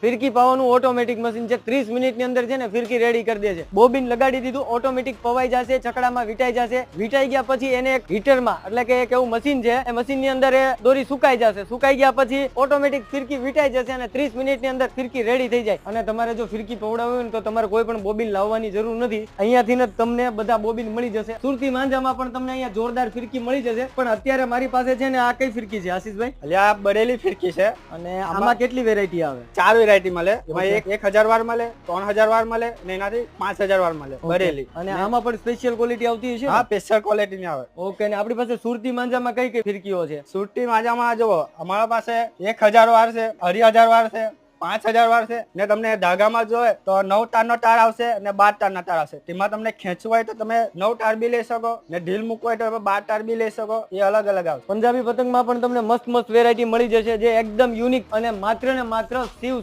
ફિરકી પાવાનું automatic machine છે. 30 મિનિટની અંદર છે ને ફિરકી રેડી કરી દે છે. બોબિન લગાડી દીધું, ઓટોમેટિક પવાઈ જશે, છકડામાં વીંટાઈ જશે. વીંટાઈ ગયા પછી એને એક હીટરમાં, એટલે કે એક એવું મશીન છે, એ મશીન ની અંદર એ દોરી સુકાઈ જશે. સુકાઈ ગયા પછી ઓટોમેટિક ફિરકી વીંટાઈ જશે અને 30 મિનિટની અંદર ફિરકી રેડી થઈ જાય. અને તમારે જો ફિરકી પવડાવવી હોય ને તો તમારે કોઈ પણ બોબિન લાવવાની જરૂર નથી. અહીંયાથી જ તમને બધા બોબિન મળી જશે. સુરતી માંજામાં પણ તમને અહીંયા જોરદાર ફિરકી મળી જશે. પણ અત્યારે મારી પાસે છે ને આ કઈ ફિરકી છે આશીષભાઈ? એટલે આ બળેલી ફિરકી છે. અને આમાં કેટલી વેરાયટી આવે? 4 વેરાયટી મળે. એમાં 1000 વાર મળે, 3000 વાર મળે અને એનાથી 5000 વાર મળે બળેલી. અને આમાં પણ સ્પેશિયલ ક્વોલિટી આવતી હશે? હા, સ્પેશિયલ ક્વોલિટી ની આવે. ઓકે. અને આપણી પાસે સુરતી માંજામાં કઈ કઈ ફિરકીઓ છે? સુરતી માંજામાં જુઓ, અમારા પાસે 1000 વાર છે, 2500 વાર છે, 5000 વાર છે ને. તમને ધાગામાં જોઈએ તો 9 તારનો તાર આવશે અને 12 તારના તાર આવશે. તેમાં તમને ખેંચવું હોય તો તમે 9 તાર બી લઈ શકો ને ઢીલ મૂકવું હોય તો 12 તાર બી લઈ શકો. એ અલગ અલગ આવશે. પંજાબી પતંગમાં પણ તમને મસ્ત મસ્ત વેરાયટી મળી જશે, જે એકદમ યુનિક અને માત્ર ને માત્ર શિવ